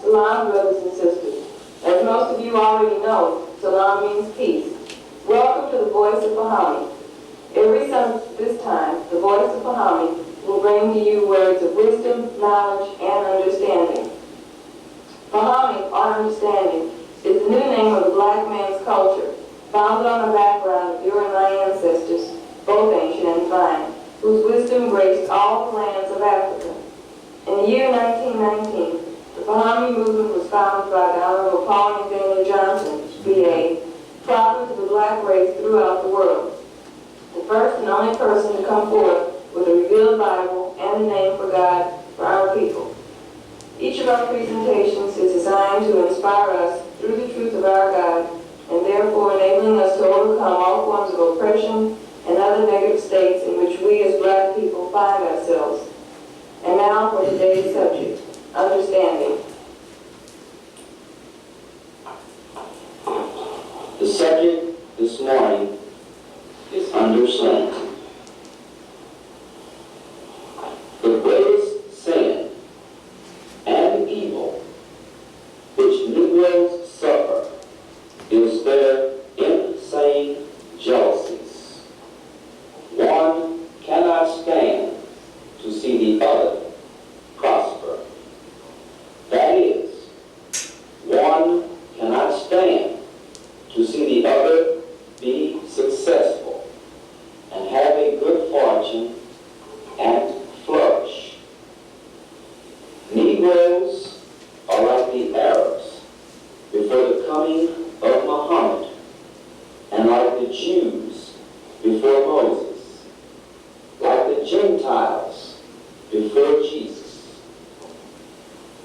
Salam, brothers and sisters. As most of you already know, salam means peace. Welcome to the Voice of Fahamme. Every this time, the Voice of Fahamme will bring to you words of wisdom, knowledge, and understanding. Fahamme, or understanding, is the new name of the black man's culture, founded on a background of your and my ancestors, both ancient and divine, whose wisdom graced all the lands of Africa. In the year 1919, the Fahamme movement was founded by the Honorable Paul Nathaniel Johnson, B.A., prophet of the black race throughout the world, the first and only person to come forth with a revealed Bible and a name for God for our people. Each of our presentations is designed to inspire us through the truth of our God, and therefore enabling us to overcome all forms of oppression and other negative states in which we as black people find ourselves. And now for today's subject, understanding. The subject this morning is understanding. The greatest sin and evil which Negroes suffer is their insane jealousies. One cannot stand to see the other prosper. That is, one cannot stand to see the other be successful and have a good fortune and flourish. Negroes are like the Arabs before the coming of Muhammad, and like the Jews before Moses, like the Gentiles before Jesus.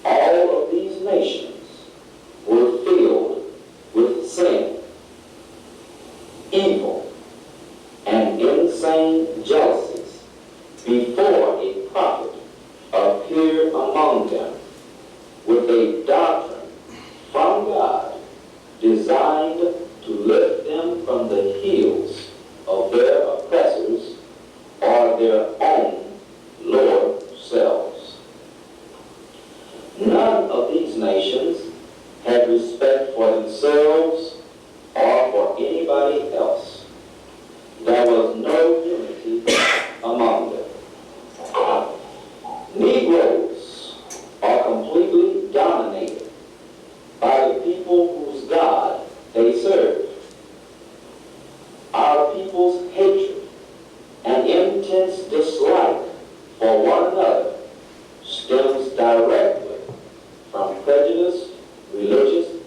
All of these nations were filled with sin, evil, and insane jealousies before a prophet appeared among them with a doctrine from God designed to lift them from the heels of their oppressors or their own lower selves. None of these nations had respect for themselves or for anybody else. There was no unity among them. Negroes are completely dominated by the people whose God they serve. Our people's hatred and intense dislike for one another stems directly from prejudice, religious.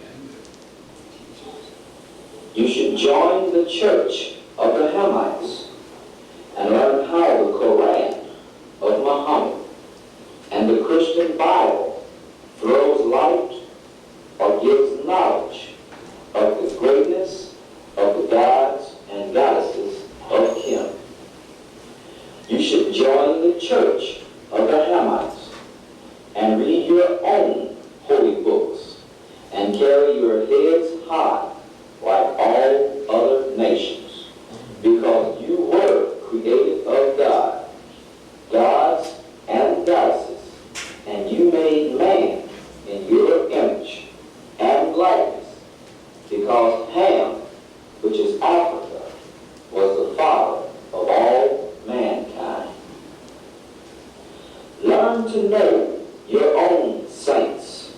You should join the church of the Hamites and learn how the Quran of Muhammad and the Christian Bible throws light or gives knowledge of the greatness of the gods and goddesses of Kim. You should join the church of the Hamites and read your own holy books and carry your heads high like all other nations, because you were created of God, gods and goddesses, and you made man in your image and likeness, because Ham, which is Africa, was the father of all mankind. Learn to know your own saints,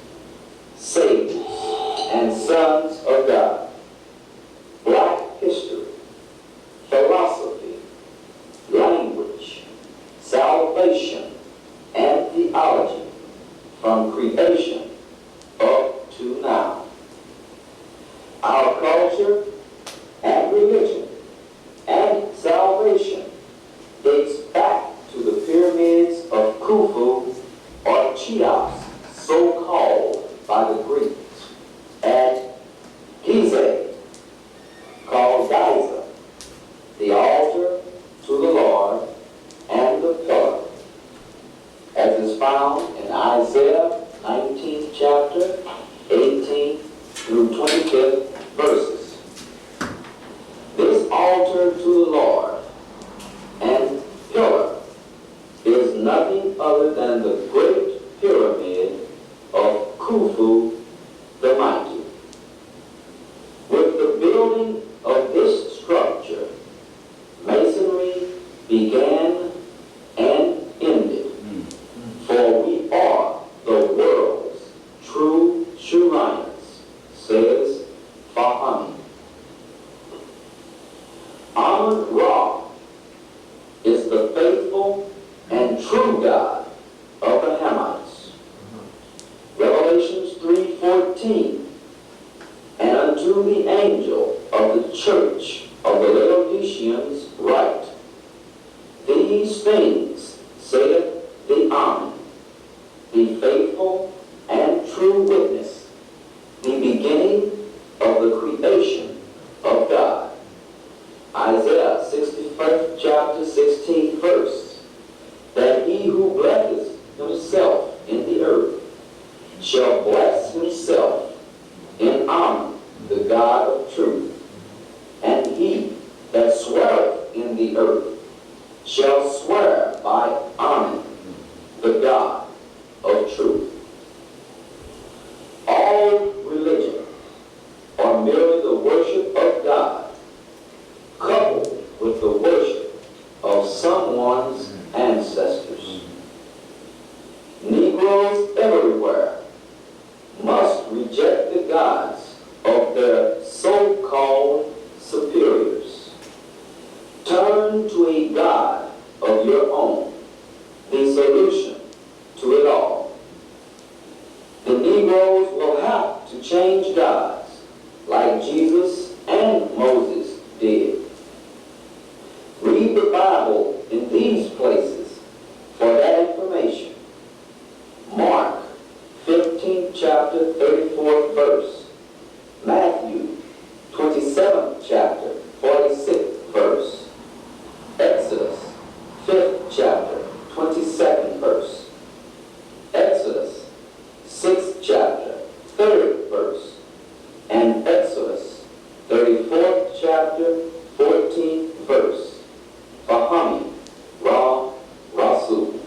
saviors, and sons of God. Black history, philosophy, language, salvation, and theology from creation up to now. Our culture and religion and salvation dates back to the pyramids of Khufu Yahweh Ra is the faithful and true God of the Hamites. Revelations 3:14. And unto the angel of the church of the Laodiceans write, These things saith the Amen, the faithful and true witness, the beginning of the creation of God. Isaiah 61st chapter 16th verse, that he who blesseth himself in the earth shall bless himself in Amen, the God of truth. And he that sweareth in the earth shall swear by Amen, the God of truth. All religions are merely the worship of God, coupled with the worship of someone's ancestors. Negroes everywhere must reject the gods of their so-called superiors. Turn to a God of your own, the solution to it all. The Negroes will have to change gods like Jesus and Moses did. Read the Bible in these places for that information. Mark 15th chapter 34th verse. Matthew 27th chapter 46th verse. Exodus 5th chapter 22nd verse. Exodus 6th chapter 3rd verse. And Exodus 34th chapter 14th verse. Fahamme, Ra, Rasul.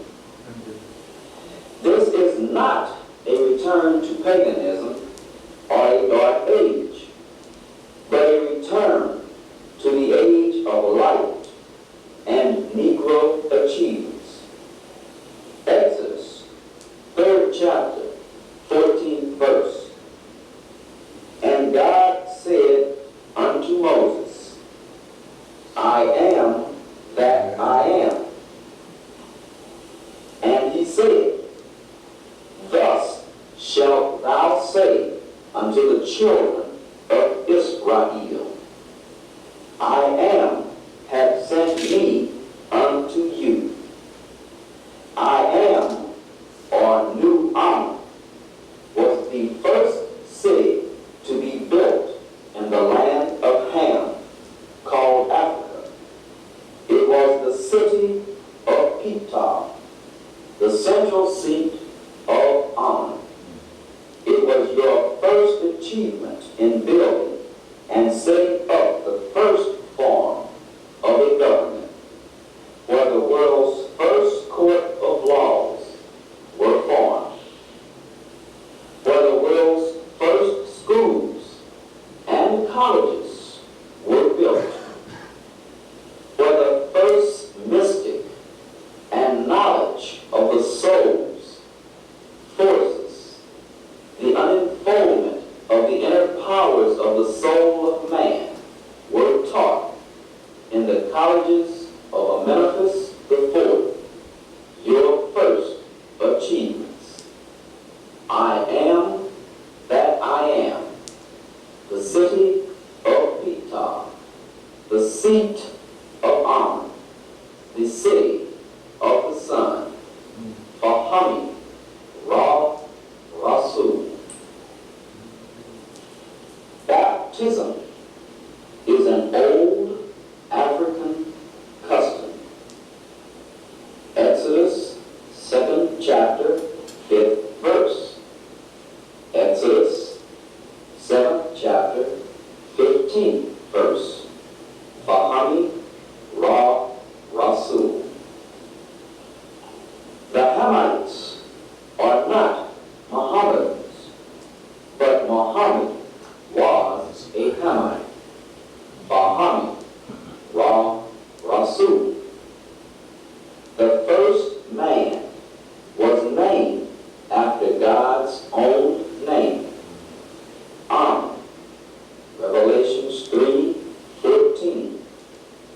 This is not a return to paganism or a dark age, but a return to the age of light and Negro achievements. Exodus 3rd chapter 14th verse. And God said unto Moses, I am that I am. And he said, Thus shalt thou say unto the children of Israel, I am hath sent me unto you. I am, or New Amen, was the first city to be built in the land of Ham, called Africa. It was the city of Ptah, the central seat of Amen. It was your first achievement in building and setting up the first form of a government, where the world's first court of laws were formed, where the world's first schools and colleges were built, where the first mystic and knowledge of the soul's forces, the unfoldment of the inner powers of the soul of man were taught in the colleges of Memphis the Fourth, your first achievements. I am that I am, the city of Ptah, the seat of Amen, the city of the sun, Fahamme, Ra, Rasul. Baptism is an old African custom. Exodus 2nd chapter 5th verse. Exodus 7th chapter 15th verse. Fahamme, Ra, Rasul.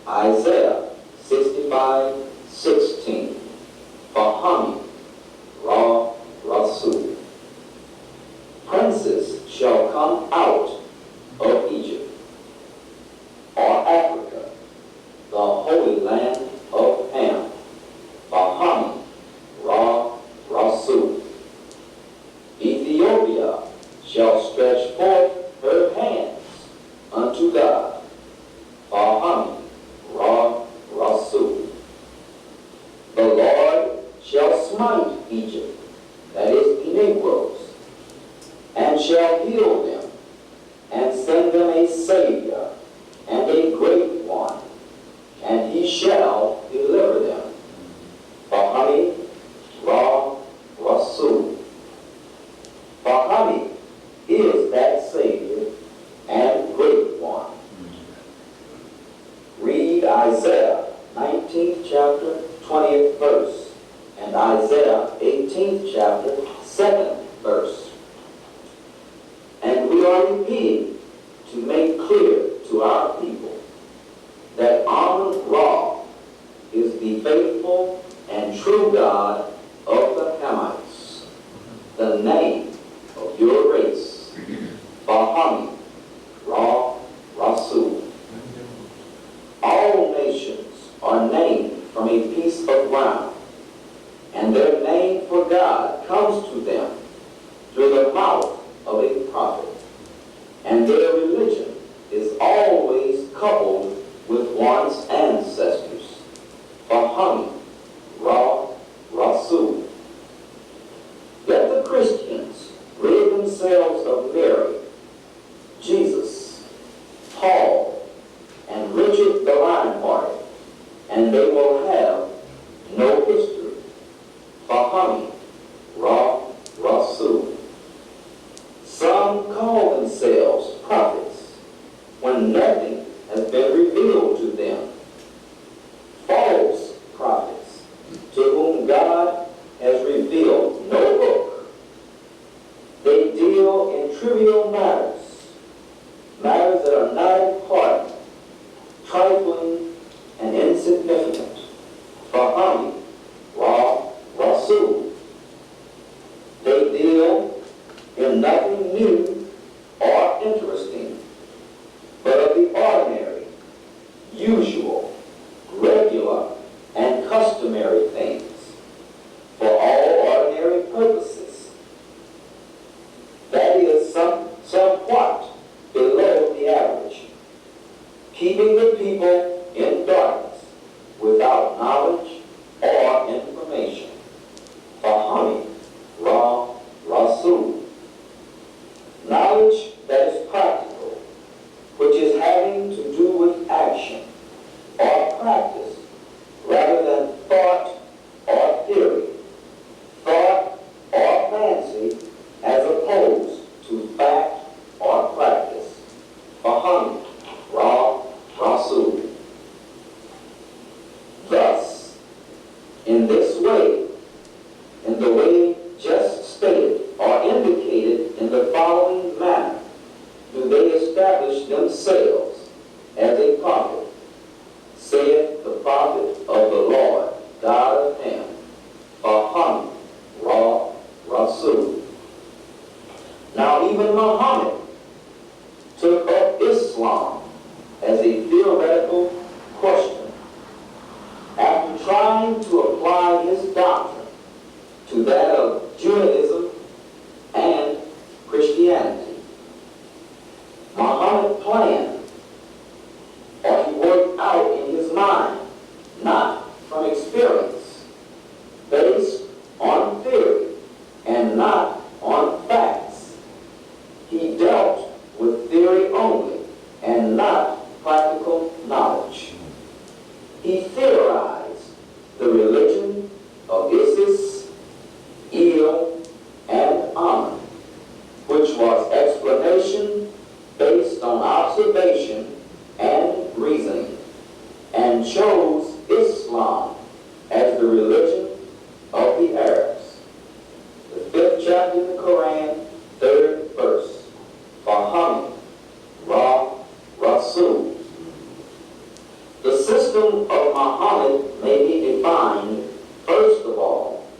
Isaiah 65:16. Fahamme, Rasul. Princes shall come out of Egypt, or Africa, the holy land of Ham. Fahamme, Rasul. Ethiopia shall stretch forth her hands unto God. Fahamme, Rasul. The Lord shall smite Egypt, that is, the Negroes, and shall heal them, and send them a Savior, and a great one, and he shall deliver them. Fahamme, Rasul. Fahamme is that Savior and great one. Read Isaiah 19th chapter, 20th verse, and Isaiah 18th chapter, 2nd verse. And we are repeating to make clear to our people that Amun-Ra is the faithful and true God of the Hamites, the name of your race. Fahamme, Rasul. All nations are named from a piece of ground, and their name for God comes to them through the mouth of a prophet, and their religion is always coupled with one's ancestors. Fahamme, Rasul. Let the Christians rid themselves of Mary, Jesus, Paul, and Richard the Lionhearted, and they will have no history. Fahamme, Rasul. Some call themselves prophets when nothing has been revealed to them. False prophets, to whom God has revealed no book. They deal in trivial matters that are not important, trifling, and insignificant. Fahamme, Rasul. They deal in nothing new or interesting, but of the ordinary, usual, regular, and customary things, for all ordinary purposes. That is somewhat below the average, keeping the people in darkness without knowledge or information. Fahamme, Rasul. Knowledge that is practical, which is having to do with action or practice rather than thought or theory, thought or fancy as opposed to fact or practice. Fahamme, Rasul. Thus, in this way, in the way just stated or indicated in the following manner, do they establish themselves as a prophet, saith the prophet of the Lord, God of Ham. Fahamme, Rasul. Now even Muhammad took up Islam as a theoretical question after trying to apply his doctrine to that of Judaism and Christianity. Muhammad planned, or he worked out in his mind, not from experience, based on theory and not on facts. He dealt with theory only and not practical knowledge. He theorized the religion of Isis, El, and Amun, which was explanation based on observation and reasoning, and chose Islam as the religion of the Arabs. The 5th chapter in the Quran, 3rd verse. Fahamme, Rasul. The system of Muhammad may be defined, first of all,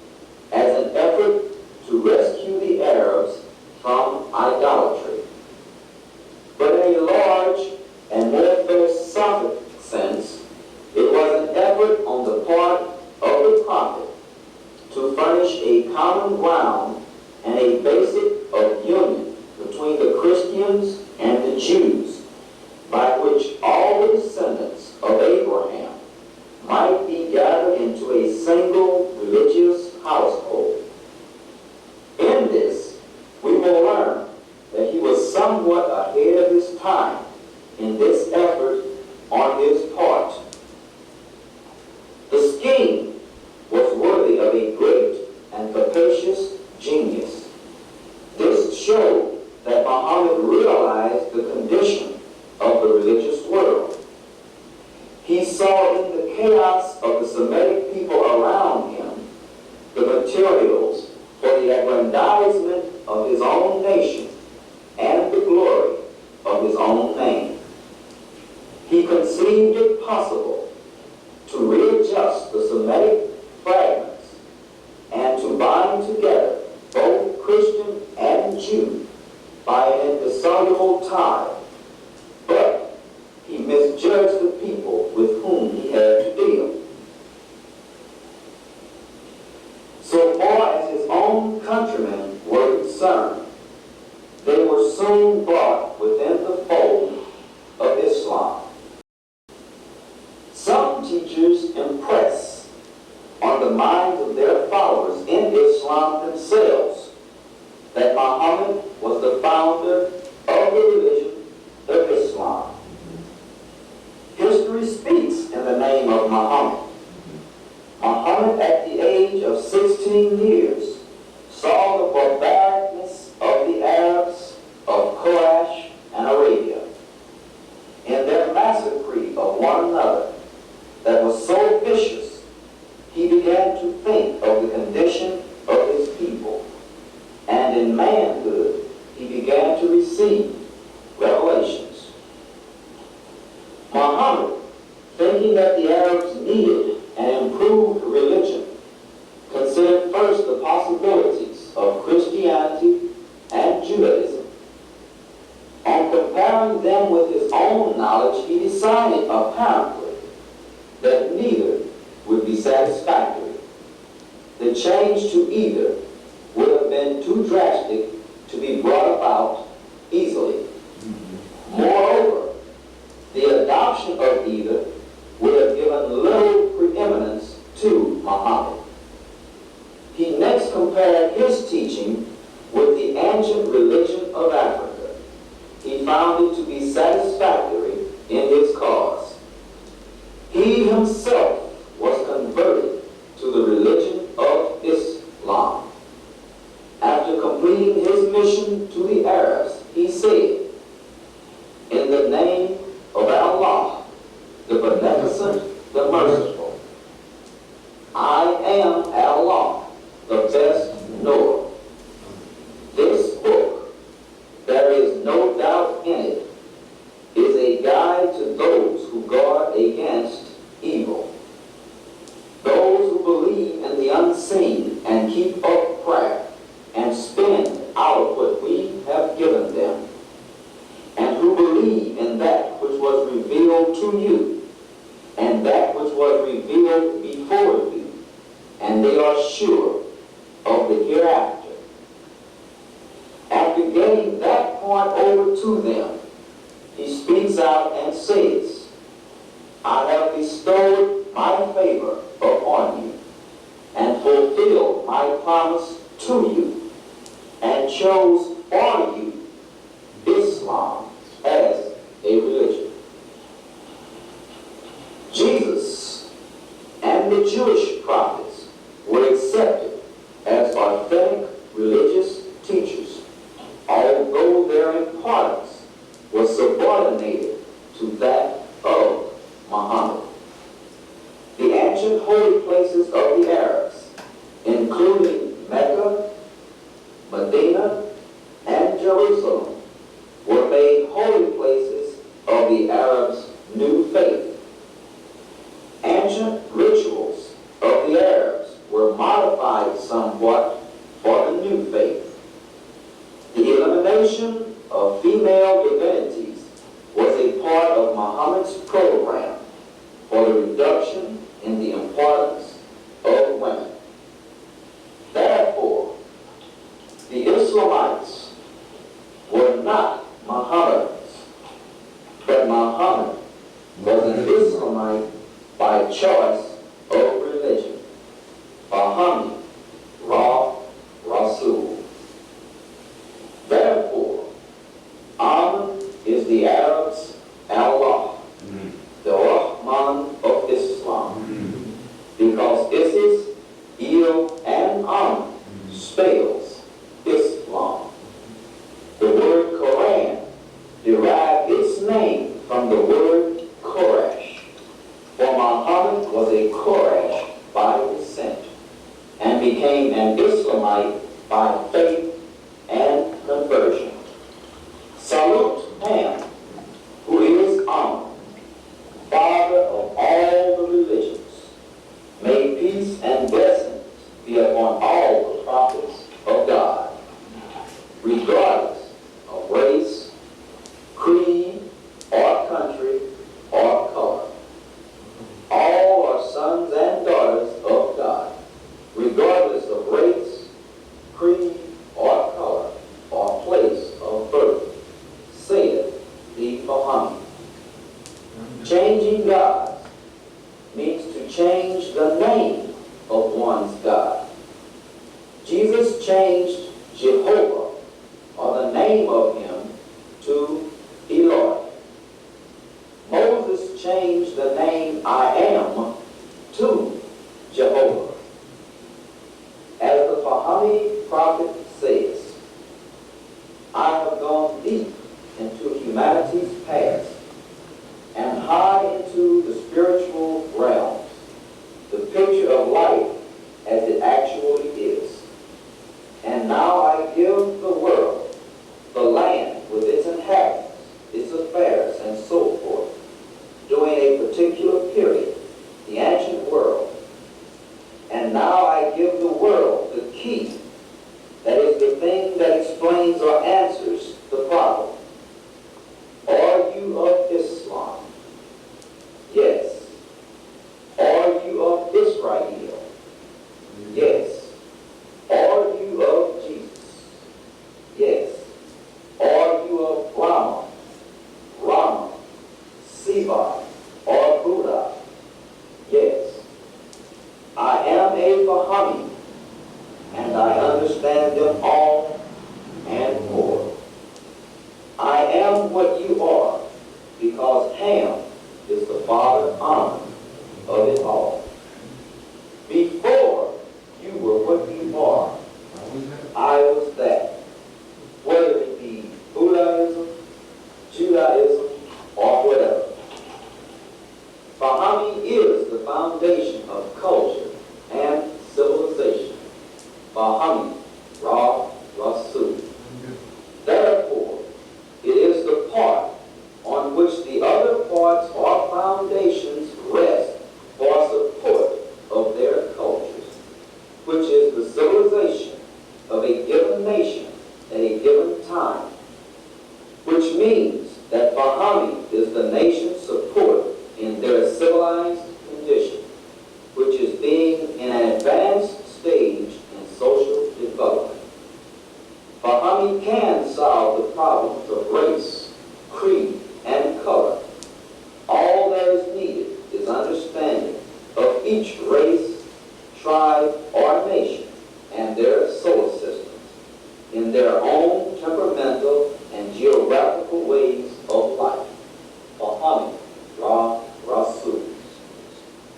as an effort to rescue the Arabs from idolatry. But in a large and more philosophic sense, it was an effort on the part of the prophet to furnish a common ground and a basis of union between the Christians and the Jews, by which all the descendants of Abraham might be gathered into a single religious household. In this, we will learn that he was somewhat ahead of his time in this effort on his part. The scheme was worthy of a great and capacious genius. This showed that Muhammad realized the condition of the religious world. He saw in the chaos of the Semitic people around him the materials for the aggrandizement of his own nation and the glory of his own name. He conceived it possible to readjust the Semitic fragments and to bind together both Christian and Jew by an indissoluble tie. But he misjudged the people with whom he had to deal. So far as his own countrymen were concerned, they were soon brought within the fold of Islam. Some teachers impress on the minds of their followers in Islam themselves that Muhammad was the founder of the religion of Islam. History speaks in the name of Muhammad. Muhammad, at the age of 16 years, saw the barbaricness of the Arabs of Quraysh and Arabia in their massacre of one another that was so vicious, he began to think of the condition of his people, and in manhood he began to receive revelations. Muhammad, thinking that the Arabs needed an improved religion, considered first the possibilities of Christianity and Judaism. On comparing them with his own knowledge, he decided apparently that neither would be satisfactory. The change to either would have been too drastic to be brought about easily. Moreover, the adoption of either would have given little preeminence to Muhammad. He next compared his teaching with the ancient religion of Africa. He found it to be satisfactory in his cause. He himself was converted to the religion of Islam. After completing his mission to the Arabs, he said, "In the name of Allah, the Beneficent, the Merciful, I am Allah, the best knower. This book, there is no doubt in it, is a guide to those who guard against evil, those who believe in the unseen and keep up prayer and spend out of what we have given them, and who believe in that which was revealed to you and that which was revealed before you, and they are sure of the hereafter." After getting that point over to them, he speaks out and says, "I have bestowed my favor upon you and fulfilled my promise to you and chose for you Islam as a religion." Jesus and the Jewish prophets were accepted as authentic religious teachers, although their importance was subordinated to that of Muhammad. The ancient holy places of the Arabs, including Mecca, Medina, and Jerusalem, were made holy places of the Arabs' new faith. ancient rituals of the Arabs were modified somewhat for the new faith. The elimination of female divinities was a part of Muhammad's program for the reduction in the importance of women. Therefore, the Islamites were not Mohammedans, but Muhammad was an Islamite by choice of religion. Fahamme, Rasul. Therefore, Amun is the Arabs' Allah, the Rahman of Islam, because Isis, Il, and Amun spells Islam. The word Quran derived its name from the word Quraysh, for Muhammad was a Quraysh by descent and became an Islamite by faith and conversion. Salute Ham, who is Amun, father of all the religions. May peace and blessings be upon all the prophets of God, regardless of race, creed, or country, or color. All are sons and daughters of God, regardless of race, creed, or color, or place of birth, saith the Fahamme. Changing gods means to change the name of one's God. Jesus changed Jehovah, or the name of him, to Eloi. Moses changed the name I am to Jehovah. As the Fahamme prophet says, I have gone deep into humanity's past and high into the spiritual realms, the picture of life as it actually is. And now I give the world, the land with its inhabitants, its affairs, and so forth, during a particular period, the ancient world. And now I give the world the key, that is the thing that explains or answers the problem. Are you of Islam? Yes. Are you of Israel? Yes. Are you of Jesus? Yes. Are you of Rama, Siva, or Buddha? Yes. I am a Fahamme, and I understand them all and more. I am what you are, because Ham is the father Amun of it all. Before you were what you are, I was that. Whether it be Buddhism, Judaism, or whatever. Fahamme is the foundation of culture and civilization. Fahamme, Rasul. Therefore, it is the part on which the other parts or foundations rest for support of their cultures, which is the civilization of a given nation at a given time, which means that Fahamme is the nation's support in their civilized condition, which is being in an advanced stage in social development. Fahamme can solve the problems of race, creed, and color. All that is needed is understanding of each race, tribe, or nation and their solar systems in their own temperamental and geographical ways of life. Fahamme, Rasul.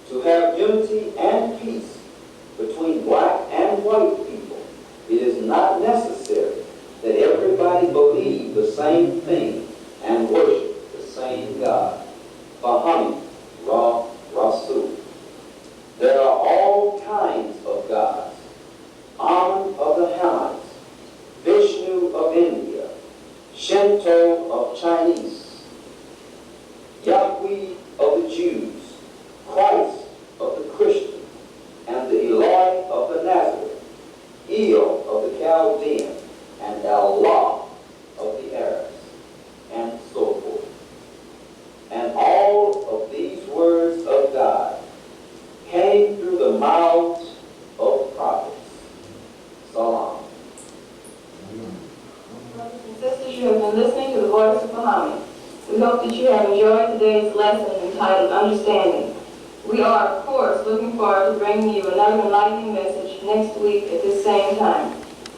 To have unity and peace between black and white people, it is not necessary that everybody believe the same thing and worship the same God. Fahamme, Rasul. There are all kinds of gods. Amun of the Hamites, Vishnu of India, Shinto of Chinese, Yahweh of the Jews, Christ entitled Understanding. We are, of course, looking forward to bringing you another enlightening message next week at this same time.